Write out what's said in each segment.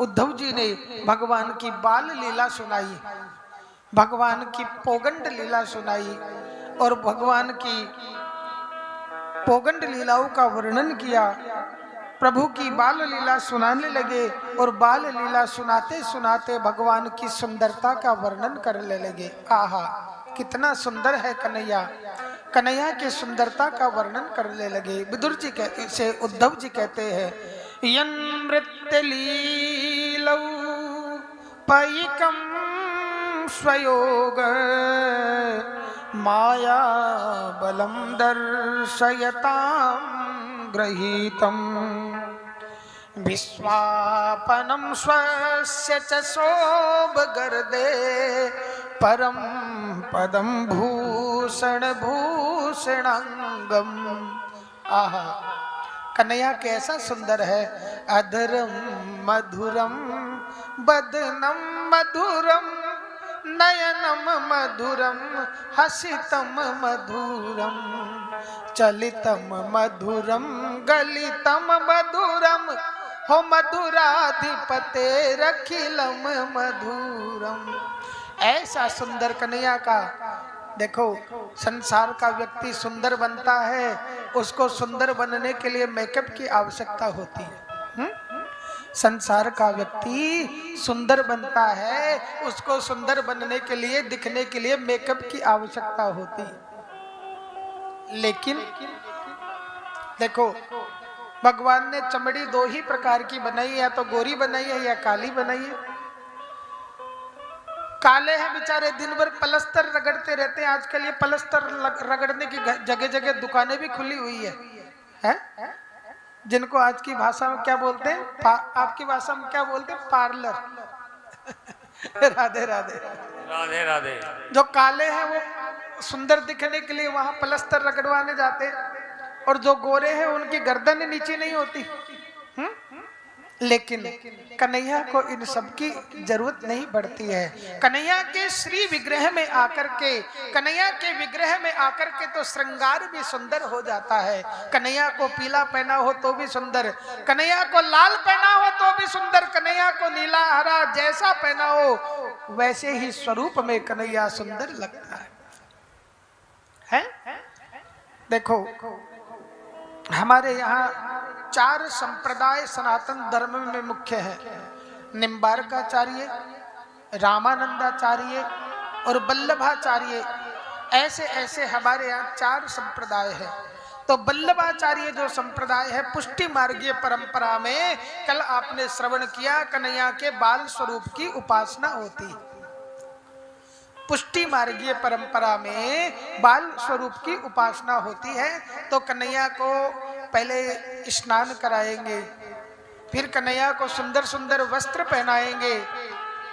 उद्धव जी ने भगवान की बाल लीला सुनाई, भगवान की पोगंड लीला सुनाई और भगवान की पोगंड लीलाओं का वर्णन किया। प्रभु की बाल लीला सुनाने लगे और बाल लीला सुनाते सुनाते भगवान की सुंदरता का वर्णन करने लगे। आहा, कितना सुंदर है कन्हैया। कन्हैया की सुंदरता का वर्णन करने लगे। विदुर जी कहते से उद्धव जी कहते हैं, यन्नृत्य लीलौ पैकम स्वयोग माया बलम दर्शयताम गृहीतम विश्वापनम स्वस्य च शोभगर्दे परम पदम भूषण भूषणांगम। आहा, कन्हैया कैसा सुंदर है। अधरम मधुरम बदनम मधुरम नयनम मधुरम हसितम मधुरम चलितम मधुरम गलितम मधुरम हो मधुराधिपते रखिलम मधुरम। ऐसा सुंदर कन्हैया का देखो। संसार का व्यक्ति सुंदर बनता है, उसको सुंदर बनने के लिए मेकअप की आवश्यकता होती है। संसार का व्यक्ति सुंदर बनता है, उसको सुंदर बनने के लिए, दिखने के लिए मेकअप की आवश्यकता होती है। लेकिन देखो, भगवान ने चमड़ी दो ही प्रकार की बनाई है, या तो गोरी बनाई है या काली बनाई है। काले हैं बेचारे, दिन भर पलस्तर रगड़ते रहते हैं। आजकल ये पलस्तर रगड़ने की जगह जगह दुकानें भी खुली हुई है? जिनको आज की भाषा में क्या बोलते हैं, आपकी भाषा में क्या बोलते हैं? पार्लर। राधे राधे राधे राधे। जो काले हैं वो सुंदर दिखने के लिए वहां पलस्तर रगड़वाने जाते हैं, और जो गोरे हैं उनकी गर्दन नीचे नहीं होती। लेकिन कन्हैया को इन सब की जरूरत नहीं पड़ती है। कन्हैया के श्री विग्रह में आकर के, कन्हैया के विग्रह में आकर के तो श्रृंगार भी सुंदर हो जाता है। कन्हैया को पीला पहना हो तो भी सुंदर, कन्हैया को लाल पहना हो तो भी सुंदर, कन्हैया को नीला हरा जैसा पहना हो वैसे ही स्वरूप में कन्हैया सुंदर लगता है? देखो, हमारे यहाँ 4 संप्रदाय सनातन धर्म में मुख्य है। निम्बार्काचार्य, रामानंदाचार्य और वल्लभाचार्य। ऐसे ऐसे हमारे यहाँ 4 संप्रदाय है। तो वल्लभाचार्य जो संप्रदाय है, पुष्टि मार्गीय परंपरा में कल आपने श्रवण किया, कन्हैया के बाल स्वरूप की उपासना होती। पुष्टि मार्गीय परंपरा में बाल स्वरूप की उपासना होती है। तो कन्हैया को पहले स्नान कराएंगे, फिर कन्हैया को सुंदर सुंदर वस्त्र पहनाएंगे,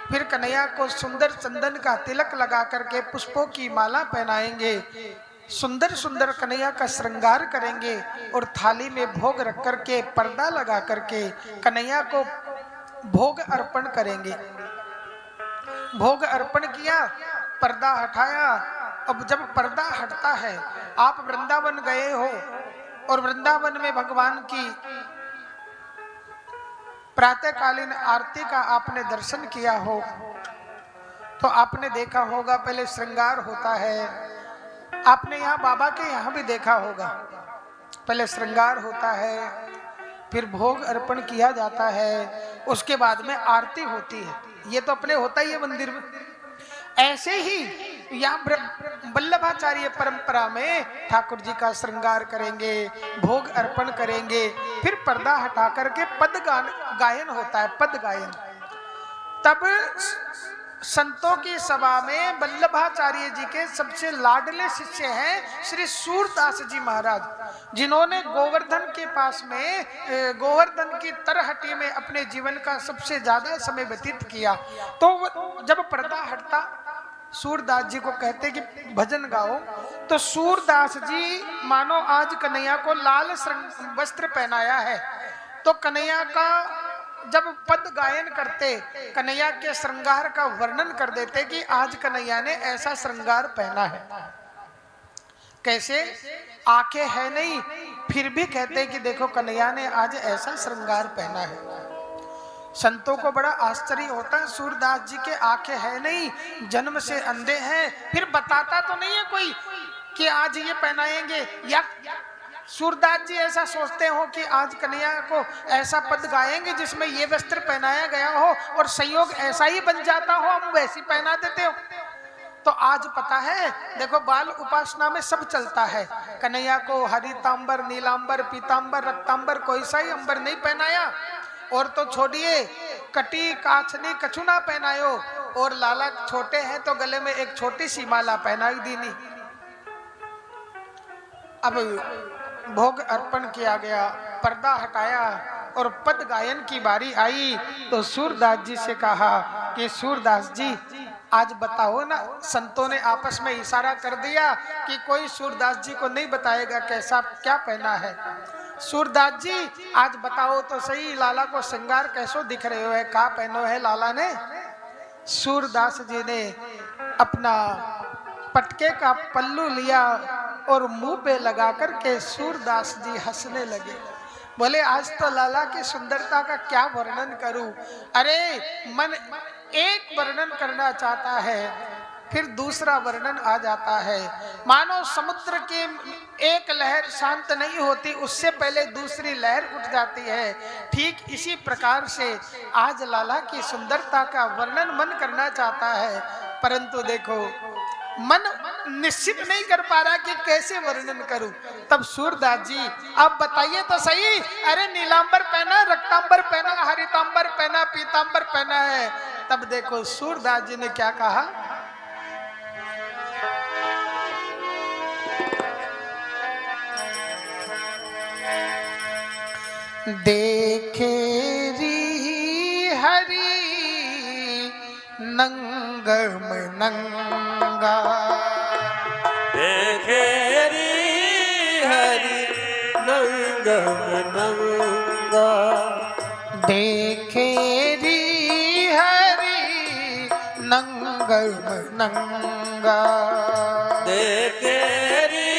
फिर कन्हैया को सुंदर चंदन का तिलक लगा करके पुष्पों की माला पहनाएंगे, सुंदर सुंदर कन्हैया का श्रृंगार करेंगे और थाली में भोग रख करके पर्दा लगा करके कन्हैया को भोग अर्पण करेंगे। भोग अर्पण किया, पर्दा हटाया। अब जब पर्दा हटता है, आप वृंदावन गए हो और वृंदावन में भगवान की प्रातःकालीन आरती का आपने दर्शन किया हो तो आपने देखा होगा पहले श्रृंगार होता है। आपने यहाँ बाबा के यहाँ भी देखा होगा, पहले श्रृंगार होता है, फिर भोग अर्पण किया जाता है, उसके बाद में आरती होती है। ये तो अपने होता ही है मंदिर में। ऐसे ही यहाँ वल्लभाचार्य परंपरा में ठाकुर जी का श्रृंगार करेंगे, भोग अर्पण करेंगे, फिर पर्दा हटा करके पद गायन होता है, पद गायन। तब संतों की सभा में वल्लभाचार्य जी के सबसे लाडले शिष्य हैं श्री सूरदास जी महाराज, जिन्होंने गोवर्धन के पास में, गोवर्धन की तरहटी में अपने जीवन का सबसे ज्यादा समय व्यतीत किया। तो जब पर्दा हटता, सूरदास जी को कहते कि भजन गाओ, तो सूरदास जी मानो आज कन्हैया को लाल वस्त्र पहनाया है। तो कन्हैया का जब पद गायन करते, कन्हैया के श्रृंगार का वर्णन कर देते कि आज कन्हैया ने ऐसा श्रृंगार पहना है। कैसे? आंखें है नहीं, फिर भी कहते कि देखो कन्हैया ने आज ऐसा श्रृंगार पहना है। संतों को बड़ा आश्चर्य होता है, सूरदास जी के आंखें है नहीं, जन्म से अंधे हैं, फिर बताता तो नहीं है कोई कि आज ये पहनाएंगे, या सूरदास जी ऐसा सोचते हो कि आज कन्हैया को ऐसा पद गाएंगे जिसमें ये वस्त्र पहनाया गया हो और संयोग ऐसा ही बन जाता हो, हम वैसी पहना देते हो। तो आज पता है, देखो बाल उपासना में सब चलता है, कन्हैया को हरितांबर, नीलांबर, पीतांबर, रक्तांबर, कोई सा ही अंबर नहीं पहनाया। और तो छोड़िए, कटी काछनी कछु ना पहनायो, और लाला छोटे हैं तो गले में एक छोटी सी माला पहनाई दीनी। अब भोग अर्पण किया गया, पर्दा हटाया और पद गायन की बारी आई तो सूरदास जी से कहा कि सूरदास जी आज बताओ ना। संतों ने आपस में इशारा कर दिया कि कोई सूरदास जी को नहीं बताएगा कैसा क्या पहना है। सूरदास जी आज बताओ तो सही, लाला को श्रृंगार कैसो दिख रहे हो है, का पहनो है लाला ने। सूरदास जी ने अपना पटके का पल्लू लिया और मुंह पे लगा कर के सूरदास जी हंसने लगे। बोले आज तो लाला की सुंदरता का क्या वर्णन करूं। अरे मन एक वर्णन करना चाहता है, फिर दूसरा वर्णन आ जाता है। मानो समुद्र की एक लहर शांत नहीं होती, उससे पहले दूसरी लहर उठ जाती है। ठीक इसी प्रकार से आज लाला की सुंदरता का वर्णन मन करना चाहता है, परंतु देखो मन निश्चित नहीं कर पा रहा कि कैसे वर्णन करूं। तब सूरदास जी आप बताइए तो सही, अरे नीलांबर पहना, रक्तांबर पहना, हरितांबर पहना, पीतांबर पहना है। तब देखो सूरदास जी ने क्या कहा, देखे री हरि नंगम नंगा, देखे री हरि नंगम नंगा, देखे री हरि नंगम नंगा, देखे री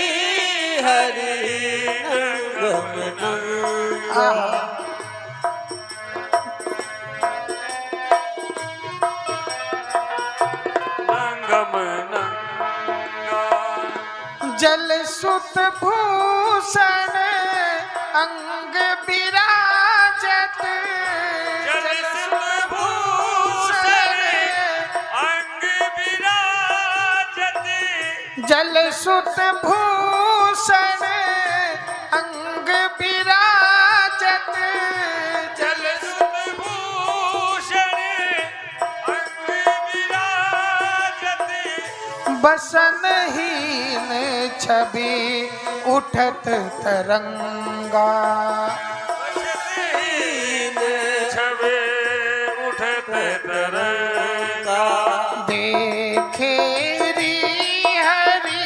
हरि नंगम नंगा। जल सुत भूषण अंग विराजत, जल सुत भूषण अंग विराजत, जल सुत भूषण अंग विराजत, जल सुत भूषण अंग विराजत, बसनहीन छवि उठत तरंगा, बसनहीन छवि उठत तरंगा, देखे री हरि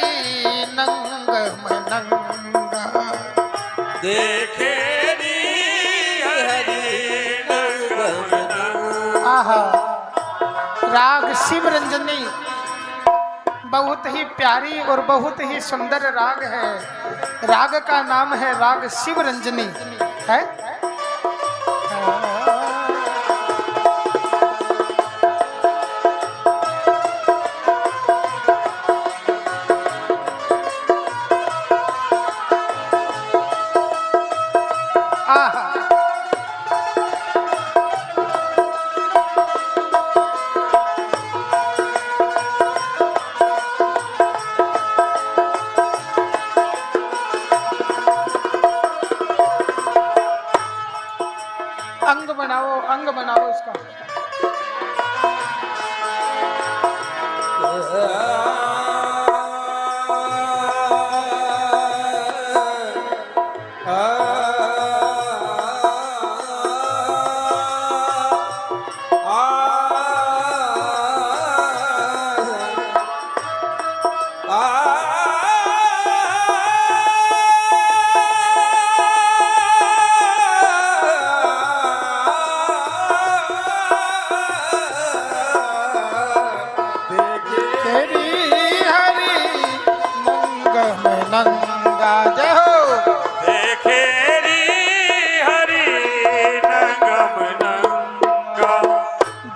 नंगम नंगा, देखे री हरि नंगम नंगा। आहा, राग शिव रंजनी बहुत ही प्यारी और बहुत ही सुंदर राग है। राग का नाम है राग शिव रंजनी है। अंग बनाओ इसका।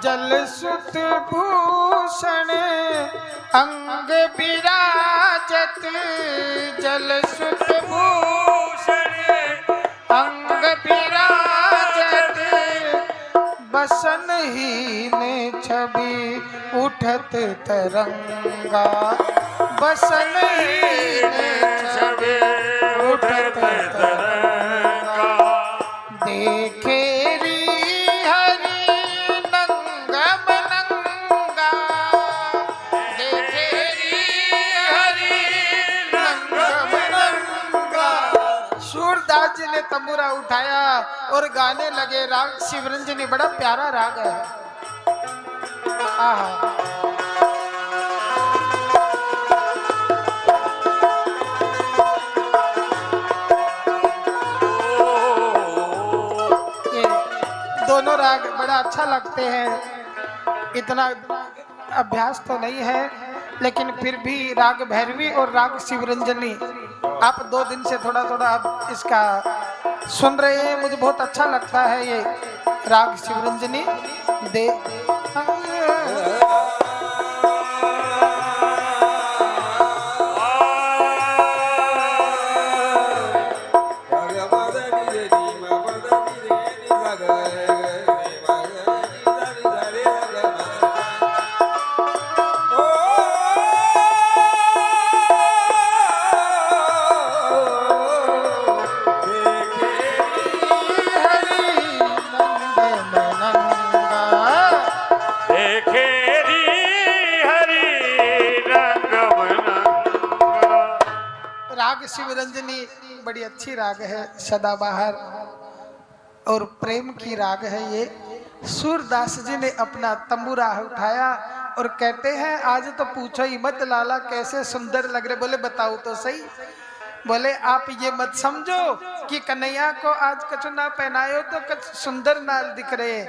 जल सुत भूषण अंग विराजत, जल सुत भूषण अंग विराजत, बसनहीन छवि उठत तरंगा, बसनहीन छवि उठत तरंगा, देखे री हरि नंगम नंगा, देखे री हरि नंगम नंगा। सूरदास जी ने तंबूरा उठाया और गाने लगे। राग शिवरंजनी बड़ा प्यारा राग है। आहा, दोनों राग बड़ा अच्छा लगते हैं। इतना अभ्यास तो नहीं है, लेकिन फिर भी राग भैरवी और राग शिवरंजनी आप 2 दिन से थोड़ा थोड़ा आप इसका सुन रहे हैं। मुझे बहुत अच्छा लगता है ये राग शिवरंजनी दे। राग शिवरंजनी बड़ी अच्छी राग है, सदाबहार और प्रेम की राग है ये। सूरदास जी ने अपना तंबूरा उठाया और कहते हैं आज तो पूछो ही मत लाला कैसे सुंदर लग रहे। बोले बताओ तो सही। बोले आप ये मत समझो कि कन्हैया को आज कछु ना पहनायो तो कछ सुंदर ना दिख रहे।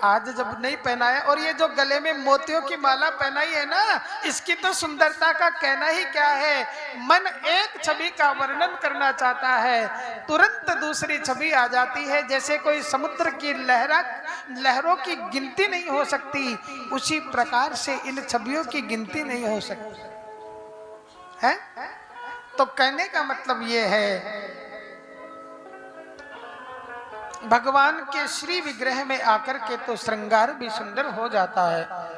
आज जब नहीं पहनाया और ये जो गले में मोतियों की माला पहनाई है ना, इसकी तो सुंदरता का कहना ही क्या है। मन एक छवि का वर्णन करना चाहता है, तुरंत दूसरी छवि आ जाती है। जैसे कोई समुद्र की लहरों की गिनती नहीं हो सकती, उसी प्रकार से इन छवियों की गिनती नहीं हो सकती है। तो कहने का मतलब ये है, भगवान के श्री विग्रह में आकर के तो श्रृंगार भी सुंदर हो जाता है।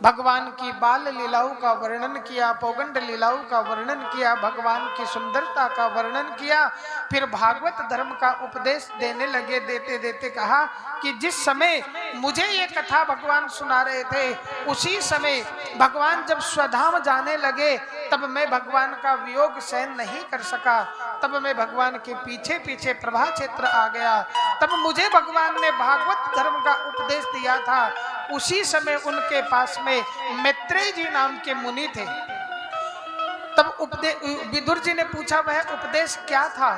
भगवान की बाल लीलाओं का वर्णन किया, पौगंड लीलाओं का वर्णन किया, भगवान की सुंदरता का वर्णन किया। फिर भागवत धर्म का उपदेश देने लगे। देते देते कहा कि जिस समय मुझे ये कथा भगवान सुना रहे थे, उसी समय भगवान जब स्वधाम जाने लगे, तब मैं भगवान का वियोग सहन नहीं कर सका। तब मैं भगवान के पीछे पीछे प्रभा क्षेत्र आ गया। तब मुझे भगवान ने भागवत धर्म का उपदेश दिया था। उसी समय उनके पास में मैत्रेय जी नाम के मुनि थे। तब विदुर जी ने पूछा वह उपदेश क्या था,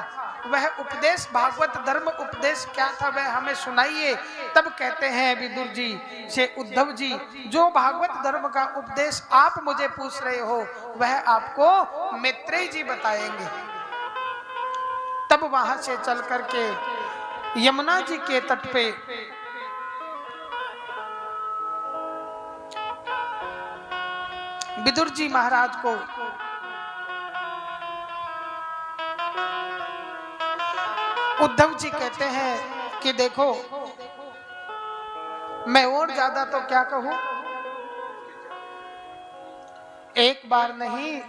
वह उपदेश भागवत धर्म उपदेश क्या था, वह हमें सुनाइए। तब कहते हैं विदुर जी से उद्धव जी, जो भागवत धर्म का उपदेश आप मुझे पूछ रहे हो वह आपको मैत्रेय जी बताएंगे। तब वहां से चल करके यमुना जी के तट पे विदुर जी महाराज को उद्धव जी कहते हैं कि देखो मैं और ज्यादा तो क्या कहूं, एक बार नहीं,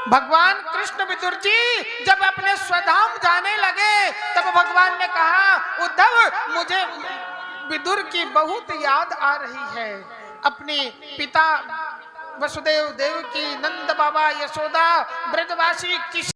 भगवान कृष्ण विदुर जी जब अपने स्वधाम जाने लगे, तब भगवान ने कहा उद्धव मुझे विदुर की बहुत याद आ रही है। अपने पिता वसुदेव देव की, नंद बाबा, यशोदा, ब्रजवासी, किसी